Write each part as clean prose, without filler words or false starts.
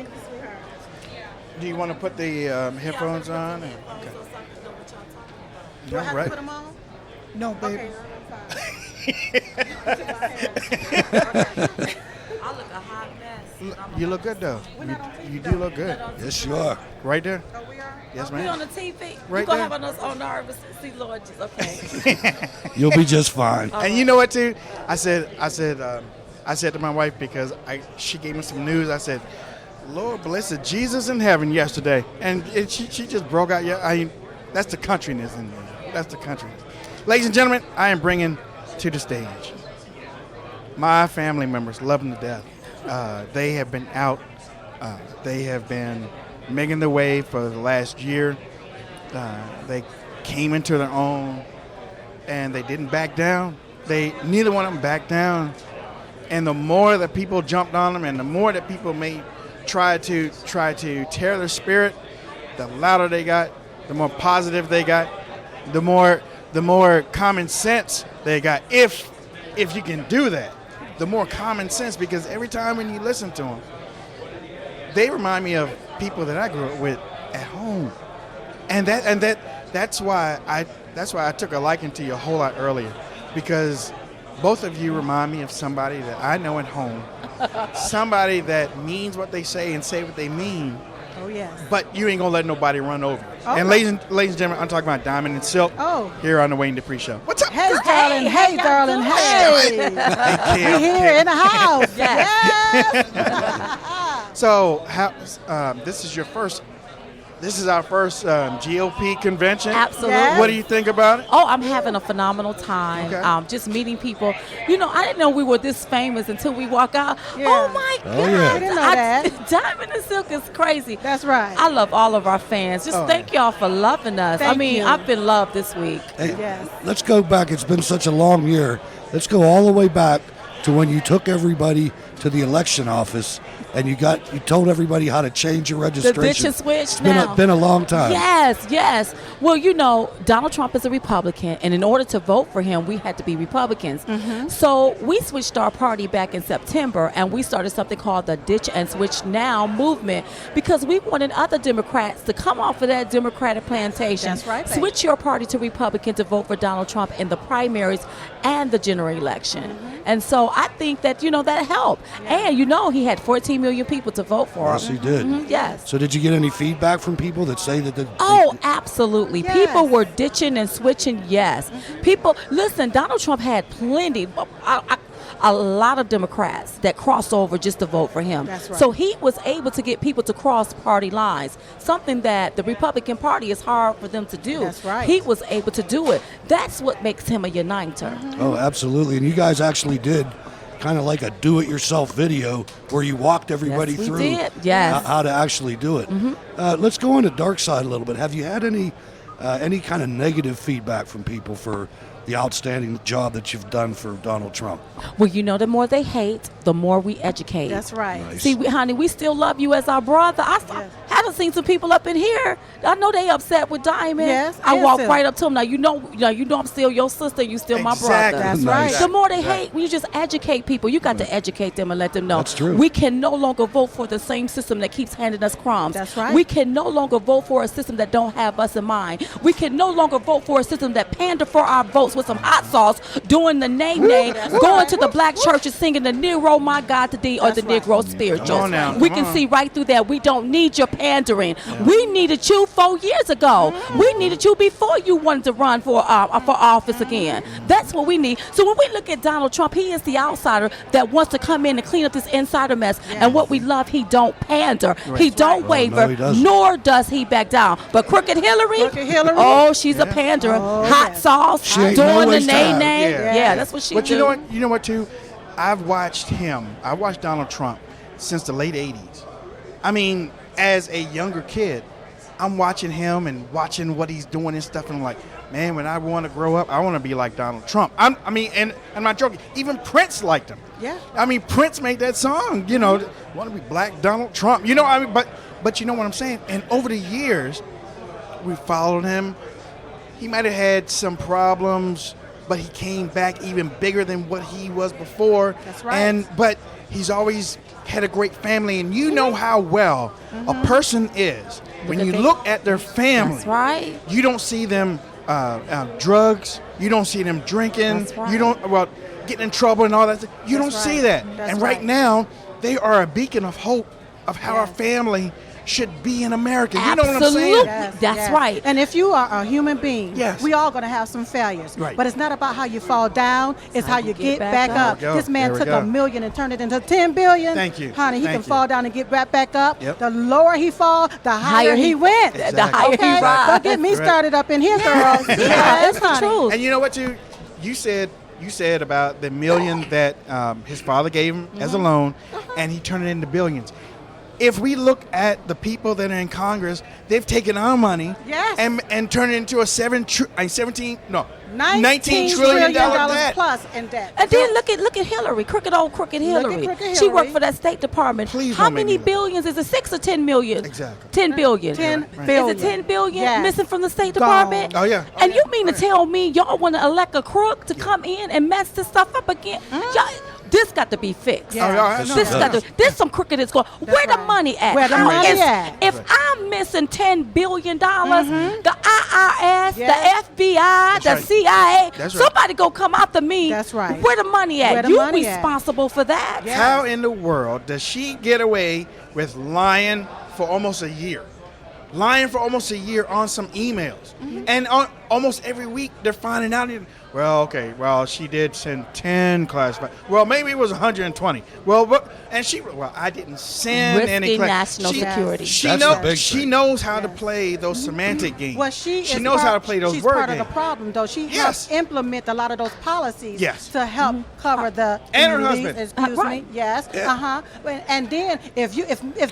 Thank you, sweetheart. Do you want to put the headphones on? Okay. Do I have right. to put them on? No, baby. Okay, I look a hot mess. You look good, though. You do look good. Yes, you are. Right there? Oh, we are? Yes, We on ma'am. the TV. Right you gonna there. have us on nervous. See, Lord, Jesus. Okay. You'll be just fine. And you know what, too? I said to my wife, because she gave me some news. I said, Lord bless it, Jesus in heaven yesterday. And she just broke out. Yeah, that's the countryness in there. That's the countryness. Ladies and gentlemen, I am bringing to the stage my family members, love them to death. They have been out. They have been making their way for the last year. They came into their own, and they didn't back down. Neither one of them backed down. And the more that people jumped on them, and the more that people try to tear their spirit, the louder they got, the more positive they got, the more common sense they got. If you can do that, the more common sense, because every time when you listen to them, they remind me of people that I grew up with at home, and that's why I took a liking to you a whole lot earlier, because both of you remind me of somebody that I know at home, somebody that means what they say and say what they mean. Oh, yes. But you ain't gonna let nobody run over. Oh. And ladies and gentlemen, I'm talking about Diamond and Silk here on the Wayne Dupree Show. What's up? Hey, darling. Hey, darling. Hey. Hey, We here in the house. Yes. Yes. So, this is our first GOP convention. Absolutely. Yes. What do you think about it? Oh, I'm having a phenomenal time. Okay. Just meeting people. You know, I didn't know we were this famous until we walk out. Yeah. Oh my Oh, God! yeah. I didn't know that. Diamond and Silk is crazy. That's right. I love all of our fans. Just Oh, thank y'all for loving us. I Thank mean, you. I've been loved this week. Hey, Yes. let's go back. It's been such a long year. Let's go all the way back to when you took everybody to the election office and you told everybody how to change your The registration. ditch and switch It's now. been a long time. Yes. Well, you know, Donald Trump is a Republican, and in order to vote for him, we had to be Republicans. So we switched our party back in September, and we started something called the Ditch and Switch Now movement, because we wanted other Democrats to come off of that Democratic plantation, That's right, babe. switch your party to Republican to vote for Donald Trump in the primaries and the general election. And so I think that, that helped. And, he had 14 million people to vote for Yes, him. he did. Yes. So did you get any feedback from people that say that Oh, absolutely. Yes. People were ditching and switching, yes. People, listen, Donald Trump had plenty, a lot of Democrats that crossed over just to vote for him. That's right. So he was able to get people to cross party lines, something that the Republican Party is hard for them to do. That's right. He was able to do it. That's what makes him a uniter. Oh, absolutely. And you guys actually did kind of like a do-it-yourself video where you walked everybody Yes, we through did. Yes. how to actually do it. Let's go on the dark side a little bit. Have you had any kind of negative feedback from people for the outstanding job that you've done for Donald Trump? Well, the more they hate, the more we educate. That's right. Nice. See, honey, we still love you as our brother. I haven't seen some people up in here. I know they upset with Diamond. Yes, I and walked Silk. right up to them. Now you know I'm still your sister. You still my brother. That's Nice. right. The more they hate, when you just educate people, you got to educate them and let them know. That's true. We can no longer vote for the same system that keeps handing us crumbs. That's right. We can no longer vote for a system that don't have us in mind. We can no longer vote for a system that pander for our votes with some hot sauce, doing the nay-nay, going to the black churches singing the Negro, my God, to thee, or the That's Negro spirituals. Come on now, We come can on. see right through that. We don't need your pandering. We needed you 4 years ago. We needed you before you wanted to run for office again. That's what we need. So when we look at Donald Trump, he is the outsider that wants to come in and clean up this insider mess. And what we love, he don't pander. He don't waver, no, he doesn't. nor does he back down. But Crooked Hillary, Oh, she's a panderer. Oh, Hot yes. sauce, She ain't doing no the waste time. nay-nay. Yeah. Yeah, that's what she But do. you know what, too? I've watched him. I watched Donald Trump since the late 80s. I mean, as a younger kid, I'm watching him and watching what he's doing and stuff, and I'm like, man, when I want to grow up, I want to be like Donald Trump. And I'm not joking. Even Prince liked him. Yeah. I mean, Prince made that song, want to be black Donald Trump. But you know what I'm saying? And over the years, we followed him. He might have had some problems, but he came back even bigger than what he was before. That's right. But he's always had a great family, and you know how well a person is when you look at their family. That's right. You don't see them drugs. You don't see them drinking. That's right. You don't getting in trouble and all that. You don't That's see right. that. That's and right right. now, they are a beacon of hope of how our Yes. family should be in America. You know what I'm saying? Absolutely. Yes, That's yes. right. And if you are a human being, Yes. we all going to have some failures. Right. But it's not about how you fall down. It's how you get back up. There we go. This man There we took go. $1 million and turned it into $10 billion. Thank you. Honey, he Thank can you. fall down and get right back up. Yep. The lower he fall, the higher he went. Exactly. The higher Okay? he rises. Don't get me Right. started up in here, girl. Yeah, Yes, it's the honey. truth. And you know what, you said about the million that his father gave him as a loan, and he turned it into billions. If we look at the people that are in Congress, they've taken our money Yes. and turned it into a $19 $19 trillion trillion debt. plus in debt. And then look at Hillary, crooked Hillary. crooked She worked Hillary. for that State Department. Please How don't make many me laugh. billions is it? 6 or 10 million? Exactly. 10 billion. 10 Right. billion. Is it 10 billion Yes. missing from the State Gone. Department? Oh, yeah. And you mean to tell me y'all want to elect a crook to come in and mess this stuff up again? Y'all, this got to be fixed. Yeah. Oh, yeah, I know. This got to. There's some crooked that's going. Where the right. money at? Where the How money is- at? If I'm missing $10 billion, the IRS, Yes. the FBI, the right. CIA, That's right. somebody go come after me. That's right. Where the money at? Where the You money at? responsible for that? Yeah. How in the world does she get away with lying for almost a year? Lying for almost a year on some emails. And on almost every week they're finding out. Well, she did send 10 classified. Well, maybe it was 120. I didn't send any Risky class. national security. She That's knows. the big She thing. knows how to play those semantic games. Well, she knows how to play those she's word part games. of the problem, though. She Yes. helps implement a lot of those policies Yes. to help cover the And her communities. husband. Excuse Right. me. Yes. Yeah. And then if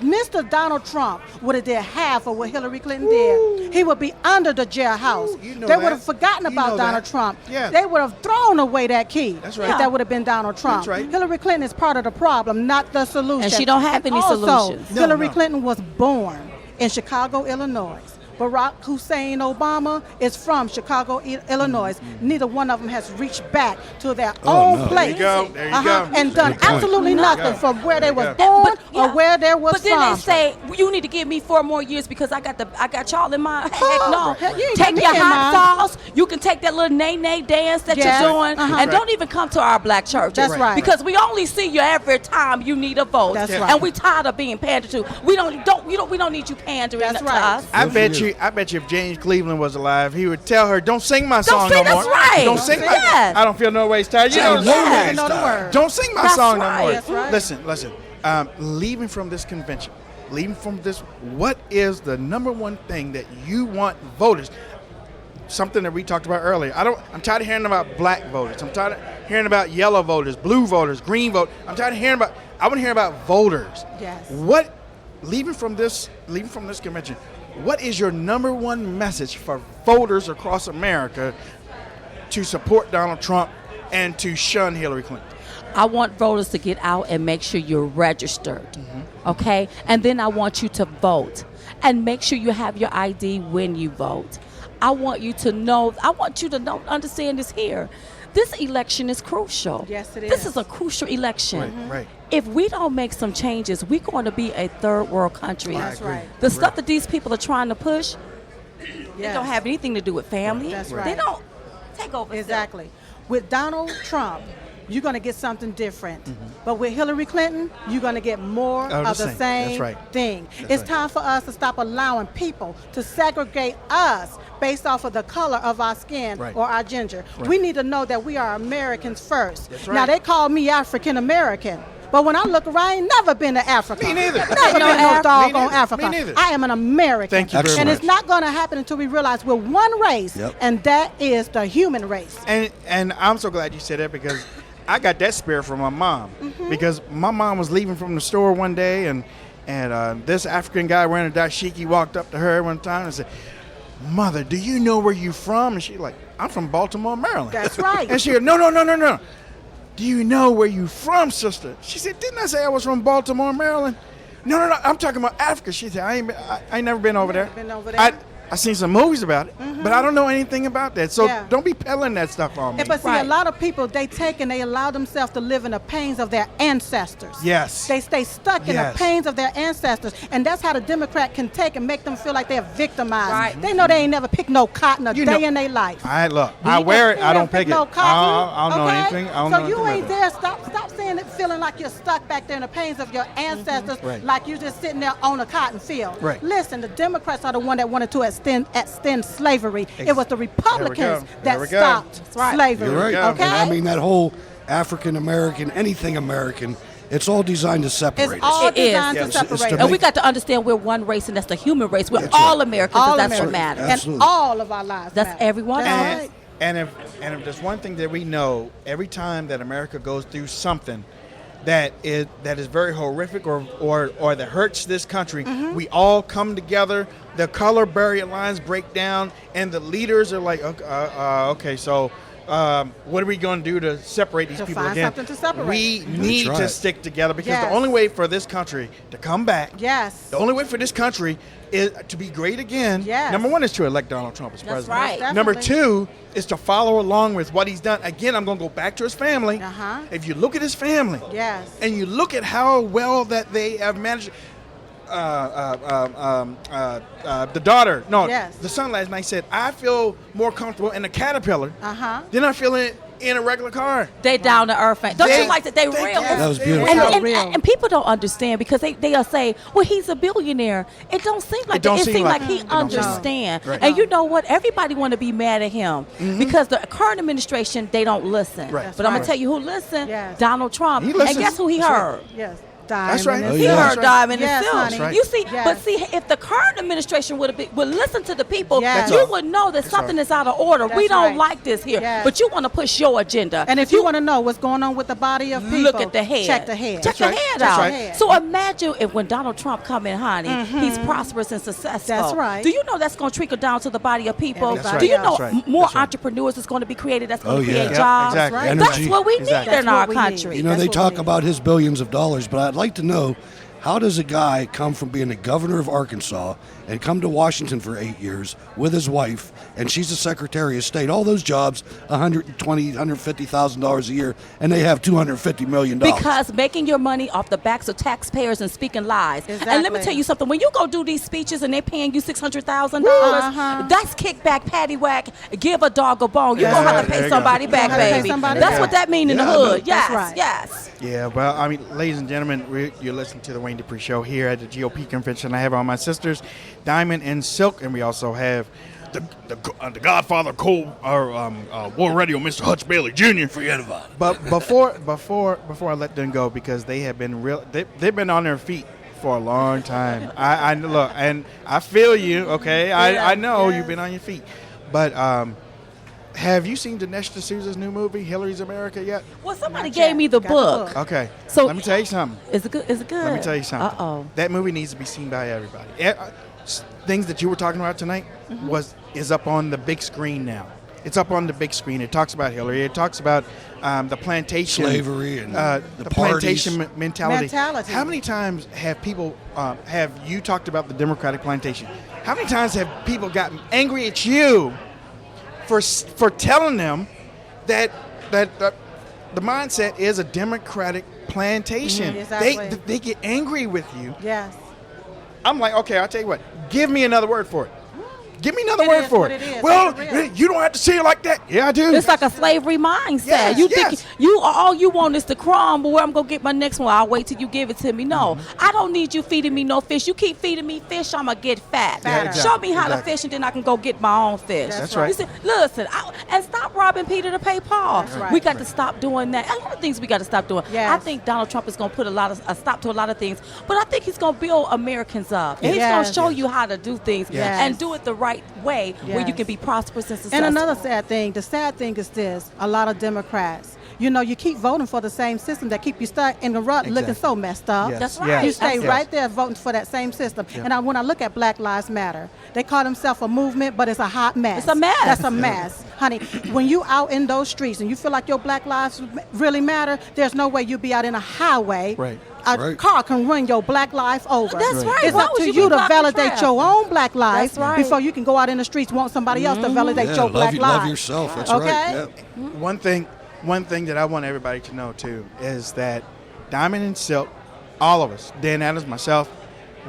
Mr. Donald Trump would have did half of what Hillary Clinton did, he would be under the jailhouse. You know They that. would have forgotten You about know Donald that. Trump. Yeah. They would have thrown away that key. That's right. If that would have been Donald Trump. That's right. Hillary Clinton is part of the problem, not the solution. And she don't have any also, solutions. No, Hillary no. Clinton was born in Chicago, Illinois. Barack Hussein Obama is from Chicago, Illinois. Neither one of them has reached back to their own no. place. There you go. There you go. And done Good point. absolutely There you nothing go. from where they There you was go. born or where they was But then from. they say you need to give me 4 more years because I got y'all in mind. Heck no. Hell, you ain't Take got your me in hot mind. sauce. You can take that little nay dance that Yes. you're doing, Uh-huh. and don't even come to our black churches. That's right. Because we only see you every time you need a vote. That's And right. we tired of being pandered to. We don't need you pandering That's to right. us. I Good bet for you. you if James Cleveland was alive, he would tell her, "Don't sing my song sing, no more. that's right. Don't sing my. Yes. I don't feel no ways tired. You James know, Cleveland. You know the word. don't sing my That's song right. no more." That's right. Listen. Leaving from this convention, what is the number one thing that you want voters? Something that we talked about earlier. I'm tired of hearing about black voters. I'm tired of hearing about yellow voters, blue voters, green voters. I'm tired of hearing about. I want to hear about voters. Yes. Leaving from this convention, what is your number one message for voters across America to support Donald Trump and to shun Hillary Clinton? I want voters to get out and make sure you're registered, okay? And then I want you to vote and make sure you have your ID when you vote. I want you to know, understand this here. This election is crucial. Yes, it This is. is a crucial election. Right. If we don't make some changes, we're going to be a third world country. That's agree. right. The stuff that these people are trying to push, they Yes. don't have anything to do with family. That's They right. don't take over. Exactly. With Donald Trump, you're going to get something different. But with Hillary Clinton, you're going to get more Oh, of the That's same right. thing. That's It's right. time for us to stop allowing people to segregate us based off of the color of our skin Right. or our ginger. We need to know that we are Americans first. That's Now, right. they call me African American. But when I look around, I ain't never been to Africa. Me neither. Never Me been neither. no Me doggone neither. Africa. Me neither. I am an American. Thank you very Excellent. And much. it's not going to happen until we realize we're one race, Yep. and that is the human race. And I'm so glad you said that because I got that spirit from my mom. Because my mom was leaving from the store one day and this African guy wearing a dashiki walked up to her one time and said, "Mother, do you know where you from?" And she's like, "I'm from Baltimore, Maryland." That's right. And she said, No. "Do you know where you from, sister?" She said, "Didn't I say I was from Baltimore, Maryland?" No. I'm talking about Africa. She said, I ain't never been over there. Been over there? I seen some movies about it, but I don't know anything about that. So Yeah. don't be peddling that stuff on me. But see, Right. a lot of people, they take and they allow themselves to live in the pains of their ancestors. Yes. They stay stuck in Yes. the pains of their ancestors. And that's how the Democrat can take and make them feel like they're victimized. Right. They know they ain't never picked no cotton a You day know- in their life. I look. I wear it. I don't pick it. No cotton, I don't know okay? anything. I don't so know you anything ain't about there. Stop saying it, feeling like you're stuck back there in the pains of your ancestors, Right. like you're just sitting there on a cotton field. Right. Listen, the Democrats are the one that wanted to extend slavery. It was the Republicans There we that go. stopped That's right. slavery. You're right. Okay. And I mean, that whole African American, anything American, it's all designed to separate It's us. all It is. designed Yes. to It's separate to us. And we make- got to understand we're one race, and that's the human race. We're That's all right. Americans, All and that's what Americans. matters. And Absolutely. all of our lives That's matter. everyone That's else. right. And if there's one thing that we know, every time that America goes through something that is very horrific or that hurts this country, we all come together. The color barrier lines break down, and the leaders are like, okay, so what are we going to do to separate these To people find again? something to separate. We need right. to stick together because Yes. the only way for this country to come back, Yes. the only way for this country is to be great again. Yes. Number one is to elect Donald Trump as That's president. right. Most Number definitely. two is to follow along with what he's done. Again, I'm going to go back to his family. Uh-huh. If you look at his family, Yes. and you look at how well that they have managed. The daughter, no, Yes. the son last night said, "I feel more comfortable in a Caterpillar Uh-huh. than I feel in a regular car." They down to earth. Don't They- you like that? They they- real. yes, That was they beautiful. real. And people don't understand because they'll say, well, he's a billionaire. It don't seem like It don't that. It seem seems like like he it. It don't seem like- understands. Right. And you know what? Everybody want to be mad at him because the current administration, they don't listen. Right. That's But I'm right. going to tell you who listened. Yes. Donald Trump. He And listens. guess who he That's right. heard? Yes. That's right. Diamond Oh, and He yeah. silk. heard That's right. diamond Yes, and silk. honey. That's right. You see, Yes. but see, if the current administration would listen to the people, Yes. you That's would know that something right. is out of order. That's We don't right. like this here, Yes. but you want to push your agenda. And if you want to know what's going on with the body of people, Look at the head. check the head. Check the right. head That's out. right. So imagine if when Donald Trump come in, honey, he's prosperous and successful. That's right. Do you know that's going to trickle down to the body of people? That's right. Do you know That's right. more That's right. entrepreneurs is going to be created that's going Oh, to create yeah. Yep, jobs? exactly. Right. That's Energy. what we Exactly. need in That's our what we need. country. You know, That's they what talk we need. about his billions of dollars, but I'd like to know, how does a guy come from being the governor of Arkansas and come to Washington for 8 years with his wife, and she's the Secretary of State, all those jobs, $150,000 a year, and they have $250 million? Because making your money off the backs of taxpayers and speaking lies. And let me Exactly. tell you something. When you go do these speeches and they're paying you $600,000, Uh-huh. that's kickback, paddywhack, give a dog a bone. You That's gonna have right. to There pay you go. somebody back, Gotta pay baby. somebody That's back. what that mean in the Yeah, hood. That's Yes, right. yes. Yeah, well, I mean, ladies and gentlemen, you're listening to the Wayne Dupree Show here at the GOP convention. I have all my sisters, Diamond and Silk, and we also have the Godfather Cole, War Radio, Mr. Hutch Bailie Jr. Forget about it. But before I let them go, because they have been they've been on their feet for a long time. I look, and I feel you. Okay, I know you've been on your feet, but have you seen Dinesh D'Souza's new movie, Hillary's America, yet? Well, somebody Not gave yet. me the Got the book. book. Okay, So- let me tell you something. Is it good? Is it good? Let me tell you something. Uh-oh. That movie needs to be seen by everybody. Things that you were talking about tonight is up on the big screen now. It's up on the big screen. It talks about Hillary. It talks about the plantation, Slavery and the the plantation parties. mentality. Mentality. How many times have people have you talked about the Democratic plantation? How many times have people gotten angry at you for telling them that the mindset is a Democratic plantation? Exactly. They get angry with you. Yes. I'm like, okay, I'll tell you what. Give me another word for it. Give me another It word is for what it. it is. Well, It's real. you don't have to say it like that. Yeah, I do. It's like a slavery mindset. Yes, You yes. think you all you want is the crumb, but where I'm gonna get my next one? I'll wait till you give it to me. No, I don't need you feeding me no fish. You keep feeding me fish, I'ma get fat. Yeah, exactly, Show me how to exactly. fish, and then I can go get my own fish. That's right. You see, listen, and stop robbing Peter to pay Paul. That's right. We got to stop doing that. A lot of things we got to stop doing. Yes. I think Donald Trump is gonna put a stop to a lot of things, but I think he's gonna build Americans up. And he's Yes. gonna show you how to do things Yes. and do it the right way, where you Yes. can be prosperous and successful. And another sad thing, the sad thing is this, a lot of Democrats, you keep voting for the same system that keep you stuck in the rut looking Exactly. so messed up. Yes. That's Yes. right. You stay Yes. right there voting for that same system. And when I look at Black Lives Matter, they call themselves a movement, but it's a hot mess. It's a mess. That's a mess. Honey, when you out in those streets and you feel like your Black lives really matter, there's no way you'll be out in a highway Right. Right. car can run your black life over. That's right. It's Why up would to you you be to blocking validate traffic? your own black life That's right. before you can go out in the streets want somebody else to validate Yeah, your black love life. yourself. That's Okay? right. Yeah. One thing that I want everybody to know too is that Diamond and Silk, all of us, Dan Adams, myself,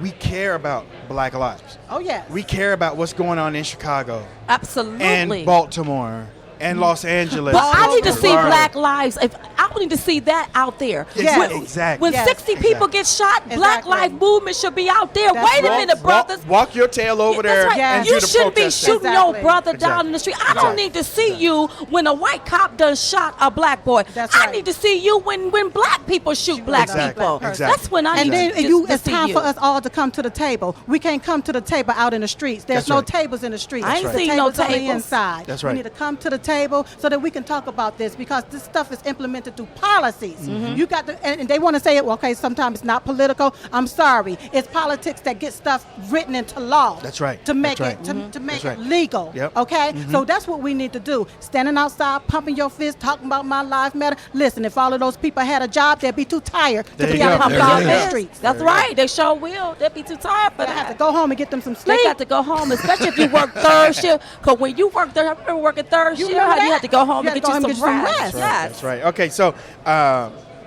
we care about black lives. Oh yes. We care about what's going on in Chicago Absolutely. and Baltimore and Los Angeles. But I need to and see Florida. black lives. I need to see that out there. Yes, When- exactly. When Yes. 60 people get shot, Black Exactly. Lives Movement should be out there. That's Wait a right. minute, brothers. Walk your tail over That's there right. and Yes. do You the shouldn't be protesting. shooting Exactly. your brother down Exactly. in the street. I Exactly. don't need to see you when a white cop done shot a black boy. That's I right. need to see you when black people shoot black Exactly. people. Exactly. That's when I And need then to it's see time you. for us all to come to the table. We can't come to the table out in the streets. There's That's no right. tables in the streets. I ain't The seen no tables on the tables. inside. That's We right. need to come to the table so that we can talk about this because this stuff is implemented through policies. Mm-hmm. You got to, and they want to say it. Well, okay, sometimes it's not political. I'm sorry. It's politics that gets stuff written into law. That's right. To make That's it right. to make That's it right. legal. Yep. Okay. So that's what we need to do. Standing outside, pumping your fist, talking about my life matter. Listen, if all of those people had a job, they'd be too tired There to you be out go. pumping There all you the go. streets. That's right. They sure will. They'll be too tired for They have to that. go home and get them some They sleep. got to go home, especially if you work third shift. Because when you work there, I remember working third shift, remember how you that? had to go home You and had get to go you home some and get you some rest. rest. Yes. That's right. Okay, so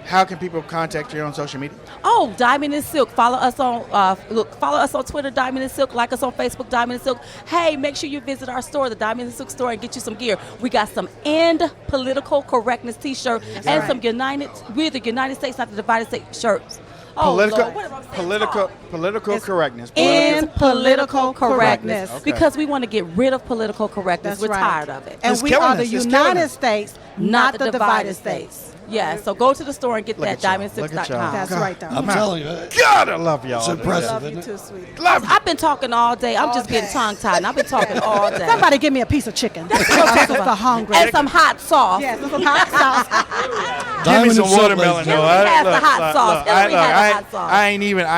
how can people contact you on social media? Oh, Diamond and Silk. Follow us on follow us on Twitter, Diamond and Silk. Like us on Facebook, Diamond and Silk. Hey, make sure you visit our store, the Diamond and Silk store, and get you some gear. We got some End Political Correctness T-shirt and right. some we're the United States, not the divided States shirts. Oh, Political, Lord, what am I saying? political It's correctness. End political correctness. Okay. Because we want to get rid of political correctness. That's We're right. tired of it. And It's we killing are the us. It's killing United us. States, Not the divided states. Yeah, so go to the store and get Look that at y'all. Look at y'all. diamond6.com. That's God. right, though. I'm telling you. God, I love y'all. It's impressive. Love you isn't it? too, sweetie. Love you. I've been talking all day. I'm just getting tongue-tied, and I've been talking all day. Somebody give me a piece of chicken. That's what I'm hungry. And some hot sauce. Yes, some hot sauce. Give me Diamond some and Silk, watermelon, ladies though. and Hillary has the Look, hot look, sauce. look, Hillary look, has the hot sauce. I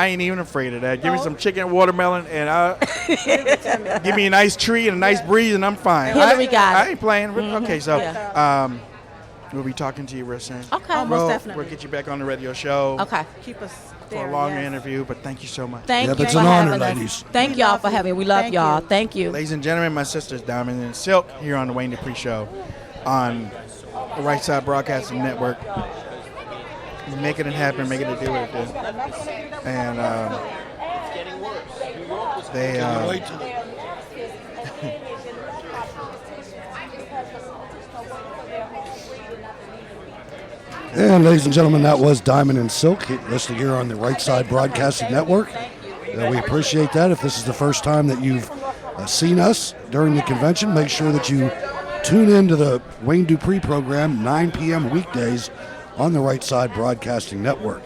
ain't even afraid of that. Give me some chicken, watermelon, and give me a nice tree and a nice breeze, and I'm fine. Hillary got I it. ain't playing. Okay, so Yeah. we'll be talking to you real soon. Okay. Almost. We'll definitely. get you back on the radio show Okay. Keep us for there. a longer yes. interview. But thank you so much. Thank Yep, you it's for an honor, having us. ladies. Thank We y'all love for you. having me. We love Thank y'all. you. Thank you. Ladies and gentlemen, my sisters Diamond and Silk here on the Wayne Dupree Show on the Right Side Broadcasting Network. Making it happen, making it do what it do. And they Wait till And ladies and gentlemen, that was Diamond and Silk, listening here on the Right Side Broadcasting Network. We appreciate that. If this is the first time that you've seen us during the convention, make sure that you tune in to the Wayne Dupree program, 9 p.m. weekdays on the Right Side Broadcasting Network.